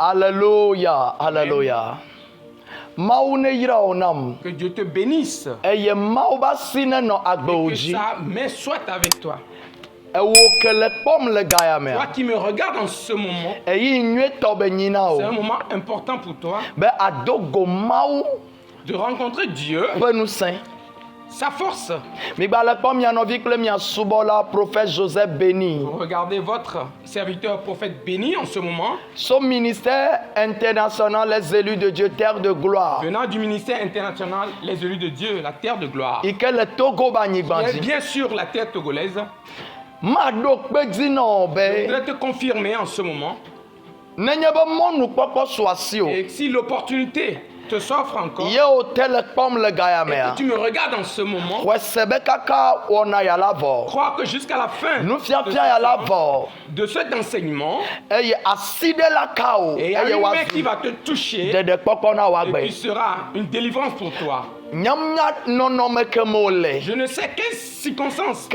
Alléluia, alléluia. Que Dieu te bénisse. Et que sa main soit avec toi. Toi qui me regardes en ce moment, c'est un moment important pour toi de rencontrer Dieu, sa force. Regardez votre serviteur prophète béni en ce moment. Son ministère international, les élus de Dieu, terre de gloire. Venant du ministère international, les élus de Dieu, la terre de gloire. Et bien sûr la terre togolaise. Je voudrais te confirmer en ce moment. Et si l'opportunité te s'offre encore, et que tu me regardes en ce moment, crois que jusqu'à la fin de cet enseignement, il y a une main qui va te toucher et qui sera une délivrance pour toi. Je ne sais quelle circonstance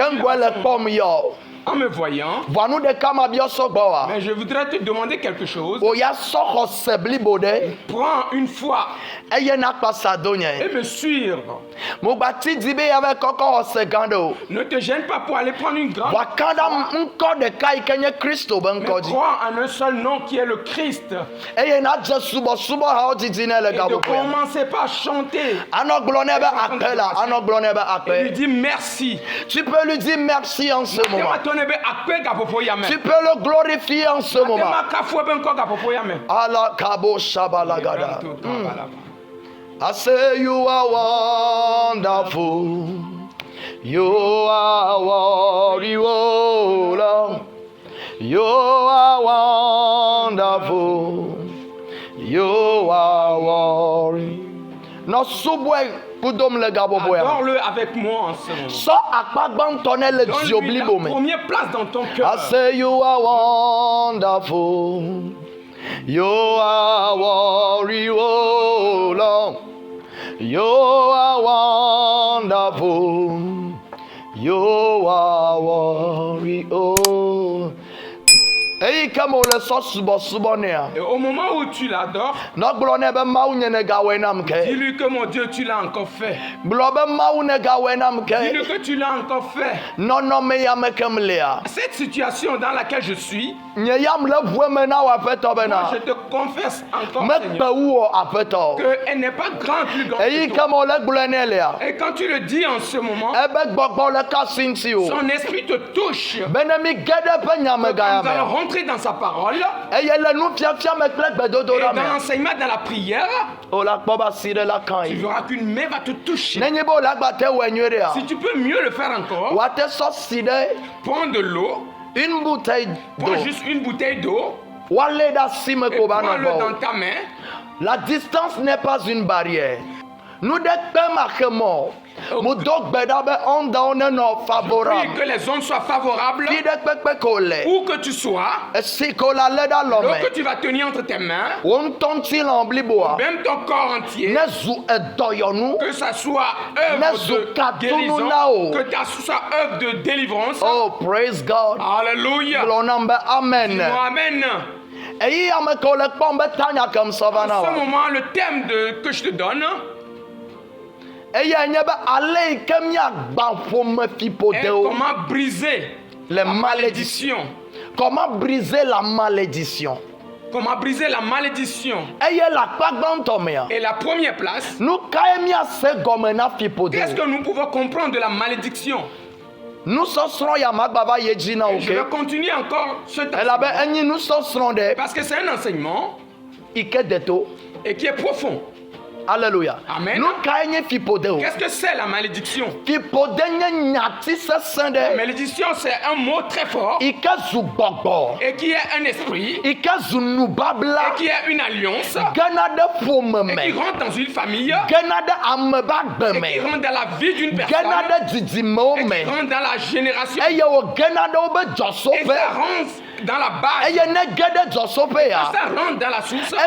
en me voyant, mais je voudrais te demander quelque chose. Prends une fois et me suivre. Ne te gêne pas pour aller prendre une grande croix, mais crois en un seul nom qui est le Christ. Et ne commencez pas à chanter. Et lui dis merci. Tu peux lui dire merci en ce moment. Tu peux le glorifier en ce moment. I say you are wonderful. You are wonderful. You are wonderful. You are wonderful. No subway. Adore-le avec moi en ce moment. Donne-lui la première place dans ton cœur. I say you are wonderful. You are wonderful. You are wonderful. You are wonderful. Et au moment où tu l'adores, dis-lui que mon Dieu, tu l'as encore fait. Dis-lui que tu l'as encore fait. Cette situation dans laquelle je suis, moi je te confesse encore, Seigneur, qu'elle n'est pas grande, plus grande que toi. Et quand tu le dis en ce moment, son esprit te touche. Nous allons rentrer dans sa parole et dans l'enseignement, dans la prière, tu verras qu'une main va te toucher. Si tu peux mieux le faire encore, prends de l'eau, prends juste une bouteille d'eau et prends-le dans ta main. La distance n'est pas une barrière. Nous favorable. Que les ondes soient favorables. Où que tu sois. L'eau que tu vas tenir entre tes mains. Même ton corps entier. Que ça soit œuvre de guérison. Que ça soit œuvre de délivrance. Oh, praise God. Alléluia. Amen. Amen. En ce moment, le thème que je te donne est comment briser les malédictions. Comment briser la malédiction? Comment briser la malédiction? Et la première place, qu'est-ce que nous pouvons comprendre de la malédiction? Et je vais continuer encore ce enseignement parce que c'est un enseignement et qui est profond. Alléluia. Amen. Qu'est-ce que c'est la malédiction? La malédiction, c'est un mot très fort et qui est un esprit et qui est une alliance et qui rentre dans une famille et qui rentre dans la vie d'une personne et qui rentre dans la génération et ça rentre dans la base. Quand ça rentre dans la source, ça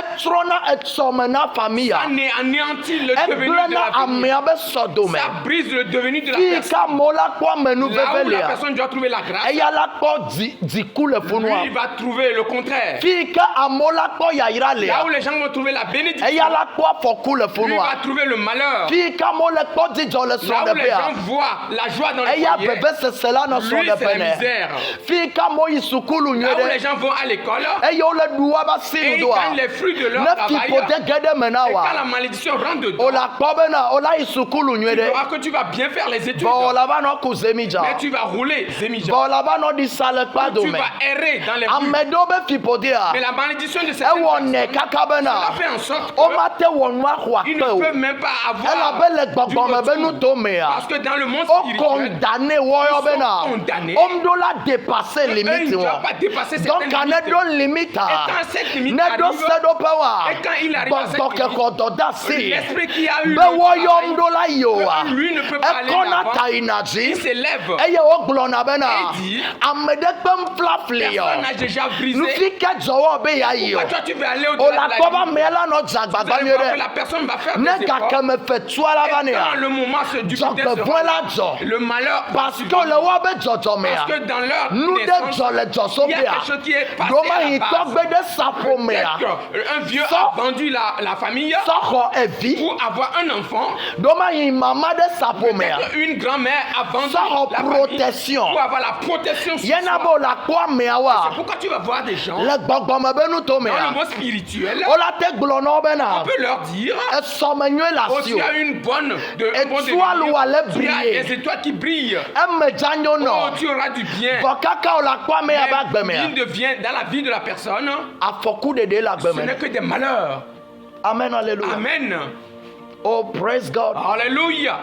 anéantit le devenu de la famille. Ça brise le devenu de la personne. Là où la personne doit trouver la grâce, lui, il va trouver le contraire. Là où les gens vont trouver la bénédiction, lui, il va trouver le malheur. Là où les gens voient la joie dans le foyer, lui, c'est la misère. Là où les gens vont à l'école et ils gagnent les fruits de leur travail, et quand la malédiction rentre dedans, tu verras que tu vas bien faire les études, mais tu vas rouler Zemija. Tu vas errer dans les rues. Mais la malédiction de cette personne, cela fait en sorte qu'il ne peut même pas avoir du retour. Parce que dans le monde spirituel, ils sont condamnés. Eux, ils ne doivent pas dépasser certaines limites. Et quand cette limite arrive, et quand il arrive à cette limite, l'esprit qui a eu le travail, lui ne peut pas aller d'avant, il s'élève et dit, personne n'a déjà brisé. Pourquoi toi tu veux aller au-delà de la limite? Vous allez voir que la personne va faire des efforts. Et quand le moment se duplique, le malheur parce que dans leur naissance, il y a quelque chose qui est passé à la base. Peut-être qu'un vieux a vendu la famille pour avoir un enfant. Peut-être une grand-mère a vendu la famille pour avoir la protection sur soi. C'est pourquoi tu vas voir des gens dans le monde spirituel. On peut leur dire, oh, tu as une bonne un bon devenir, tu as des étoiles qui brillent. Oh, tu auras du bien. Mais il devient dans la vie de la personne, ce n'est que des malheurs. Amen, alléluia. Amen. Oh, praise God. Alléluia.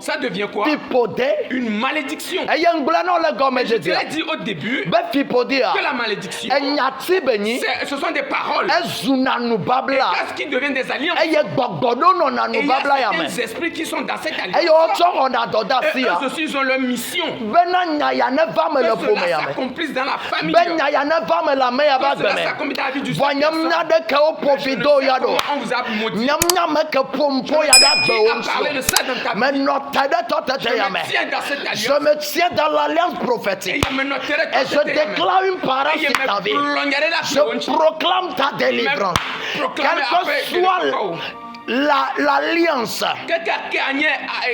Ça devient quoi? Une malédiction. Je te l'ai dit au début que la malédiction, ce sont des paroles. Et ce qui devient des alliances. Et il y a certains esprits qui sont dans cette alliance. Et eux aussi, ils ont leur mission. Que cela s'accomplisse dans la famille. Que cela s'accomplisse dans la vie du Seigneur. On vous a maudit. Qui a parlé de ça dans ta vie? Je me tiens dans l'alliance prophétique. Et je déclare une parole sur ta vie. Je proclame ta délivrance. Quelle que soit l'alliance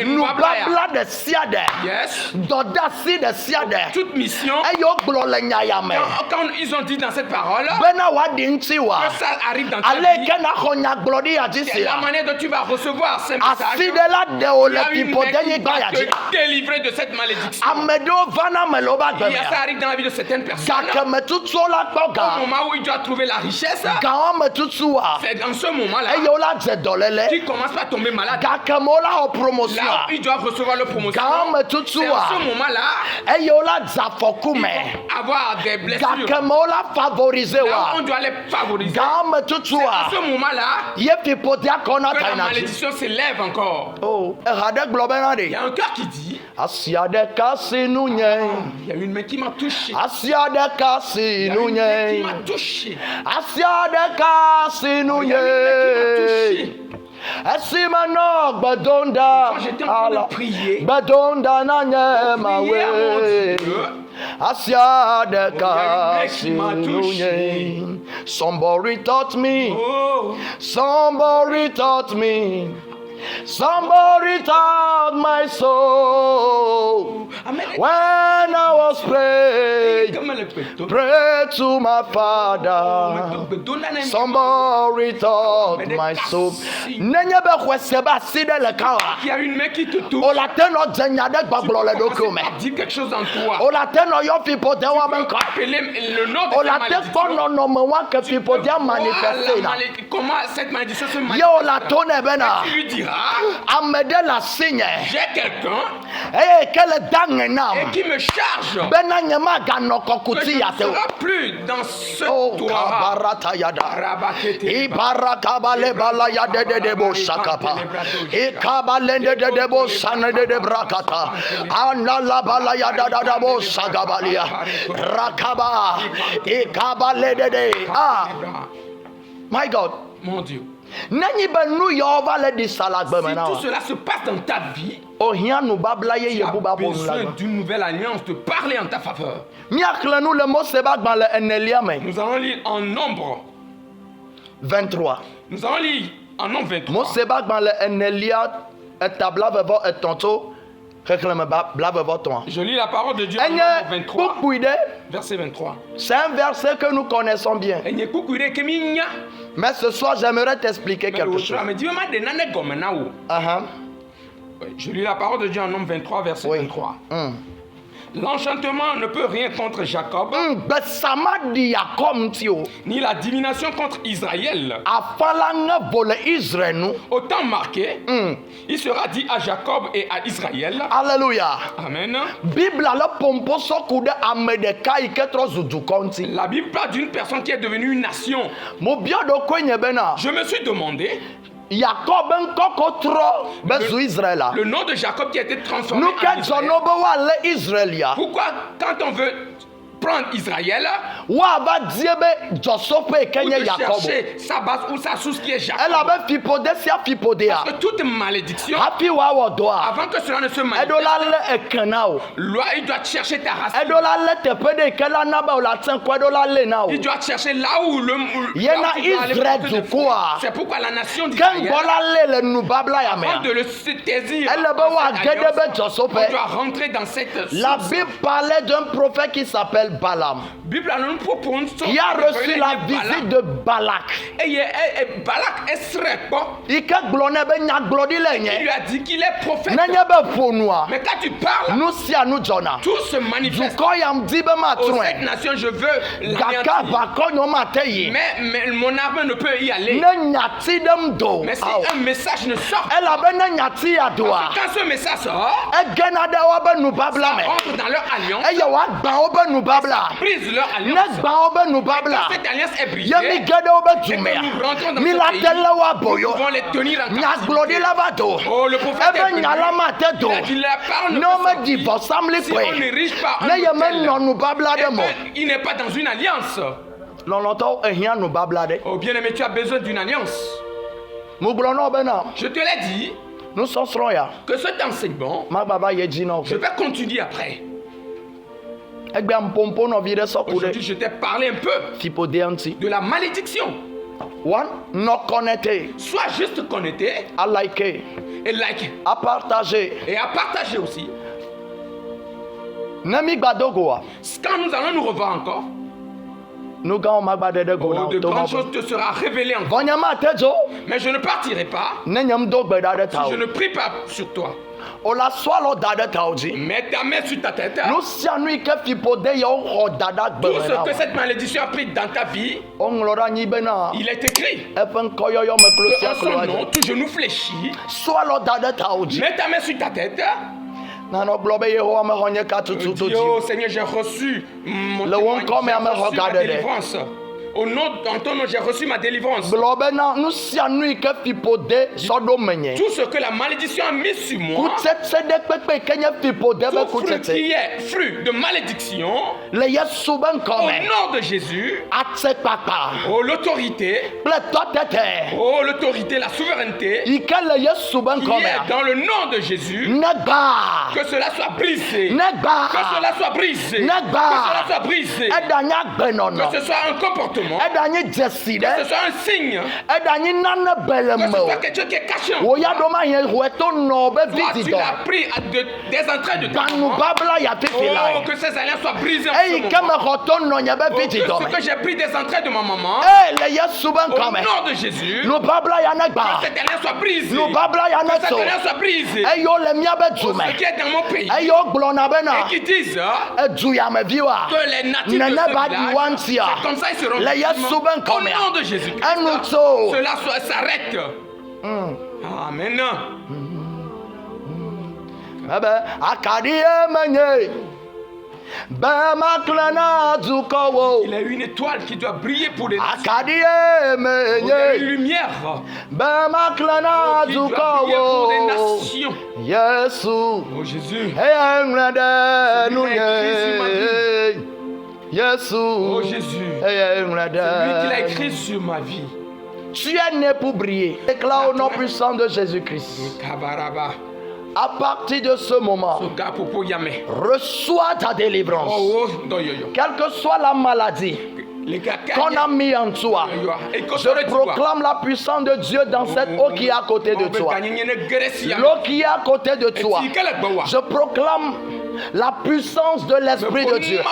nous babla de siade d'audacie de siade toute mission quand ils ont dit dans cette parole que ça arrive dans ta vie, c'est la manière dont tu vas recevoir ces messages. Il y a une mec qui va te délivrer de cette malédiction. Et ça arrive dans la vie de certaines personnes. Au moment où il doit trouver la richesse, c'est dans ce moment-là qui commence à tomber malade. Là où ils doivent recevoir le promotion, c'est en ce moment-là ils vont avoir des blessures. Là où on doit les favoriser. C'est en ce moment-là que la malédiction s'élève encore. Il y a un cœur qui dit, il y a une main qui m'a touché. Il y a une main qui m'a touché. Quand j'étais en train de prier, somebody taught me. Somebody taught me. Somebody taught my soul when I was praying, pray to my Father. Somebody taught my soul. Il y a une main qui te touche. Dit quelque chose en toi. Appeler le nom de cette malédiction. Comment cette malédiction se manifeste? Tu lui diras, j'ai quelqu'un qui me cherche charge. Tu ne seras plus dans ce toit. My God. Mon Dieu. Si tout cela se passe dans ta vie, tu as besoin d'une nouvelle alliance de parler en ta faveur. Nous allons lire en Nombre 23. Nous allons lire en Nombre 23. Je lis la parole de Dieu en Nombre 23, verset 23. C'est un verset que nous connaissons bien. Mais ce soir, j'aimerais t'expliquer quelque chose. Je lis la parole de Dieu en Nombre 23, verset 23. L'enchantement ne peut rien contre Jacob, ni la divination contre Israël. Au temps marqué, il sera dit à Jacob et à Israël. Alléluia. Amen. La Bible parle d'une personne qui est devenue une nation. Je me suis demandé, le nom de Jacob qui a été transformé en Israël. Pourquoi quand on veut prendre Israël, on peut chercher sa base ou sa source qui est Jacob. Parce que toute malédiction, avant que cela ne se manifeste, il doit chercher ta racine. Il doit chercher là où le c'est pourquoi la nation d'Israël, avant de le saisir, on doit rentrer dans cette source. La Bible parlait d'un prophète qui s'appelle Balaam. Qui a reçu la visite de Balak. Et Balak est il lui a dit qu'il est prophète. Mais quand tu parles, tout se manifeste. Cette nation, je veux l'anéantir. Mais mon armée ne peut y aller. Mais si un message ne sort pas, parce que quand ce message sort, ça entre dans leur alliance, brise leur alliance. Quand cette alliance est brisée, et que nous rentrons dans ce pays, nous pouvons les tenir en captivité. Oh, le prophète est venu. Il a dit la parole ne peut sortir. Si on n'érige pas un autel, il n'est pas dans une alliance. Oh bien aimé, tu as besoin d'une alliance. Je te l'ai dit que cet enseignement, je vais continuer après. Aujourd'hui, je t'ai parlé un peu de la malédiction. Sois juste connecté, à liker, et like, à partager, et à partager aussi. Quand nous allons nous revoir encore, de grandes choses te sera révélées encore. Mais je ne partirai pas si je ne prie pas sur toi. Mets ta main sur ta tête. Tout ce que cette malédiction a pris dans ta vie, il est écrit. En son nom, tout genou fléchit. Mets ta main sur ta tête. Dis, oh Seigneur, j'ai reçu mon délivrance. Au nom de ton nom, j'ai reçu ma délivrance. Tout ce que la malédiction a mis sur moi, tout fruit qui est fruit de malédiction, au nom de Jésus, oh l'autorité, la souveraineté, qui est dans le nom de Jésus, que cela soit brisé, que cela soit brisé, que cela soit brisé, que ce soit un comportement, que ce soit un signe, que ce soit quelque chose qui est caché en toi. Toi, tu l'as pris des entrailles de ta maman. Oh, que ces alliances soient brisées en ce moment. Oh, que ce que j'ai pris des entrailles de ma maman, au nom de Jésus, que cette alliance soit brisée. Que cette alliance soit brisée. Pour ceux qui est dans mon pays et qui disent que les natifs de ce village, c'est comme ça ils seront. Au nom de Jésus-Christ, cela s'arrête. Amen. Il a une étoile qui doit briller pour les nations. Il y a une lumière qui doit briller pour les nations. Oh Jésus. Oh Jésus. C'est lui qui l'a écrit sur ma vie. Tu es né pour briller. Déclare au nom puissant de Jésus-Christ. À partir de ce moment, reçois ta délivrance. Quelle que soit la maladie qu'on a mis en toi, je proclame la puissance de Dieu dans cette eau qui est à côté de toi. L'eau qui est à côté de toi. Je proclame la puissance de l'Esprit de Dieu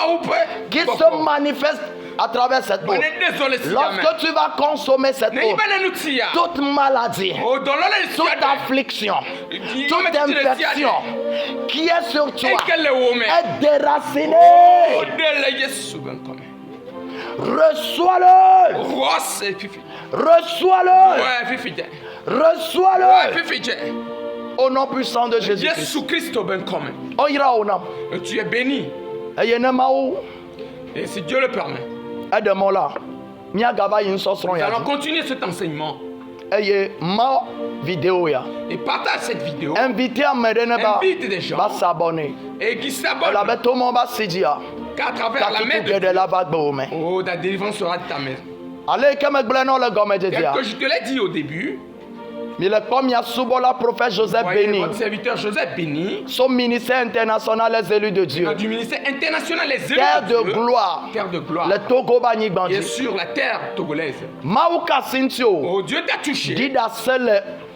qui se manifeste à travers cette eau. Lorsque tu vas consommer cette eau, toute maladie, toute affliction, toute infection qui est sur toi est déracinée. Reçois-le. Reçois-le. Reçois-le. Au nom puissant de Jésus-Christ. On ira au nom. Tu es béni. Et si Dieu le permet, nous allons continuer cet enseignement. Et partage cette vidéo. Invite des gens. Et qui s'abonnent. Qu'à travers la main de Dieu, la délivrance sera de ta main. Que je te l'ai dit au début. Prophète Joseph Béni. Votre serviteur Joseph Béni. Son ministère international les élus de Dieu. Du ministère international les élus terre de Dieu. Gloire. Terre de gloire. Le Togo Bani Bandi. Et sur la terre togolaise. Mauka Sintio. Oh, Dieu t'a touché. Dis dans ce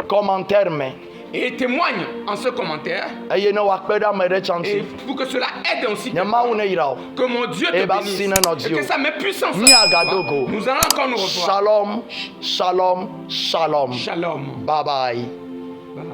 commentaire mais. Et témoigne en ce commentaire. Et pour que cela aide aussi que mon Dieu te bénisse. Et que ça met puissance. Nous allons encore nous revoir. Shalom, shalom, shalom. Shalom. Bye bye. Bye.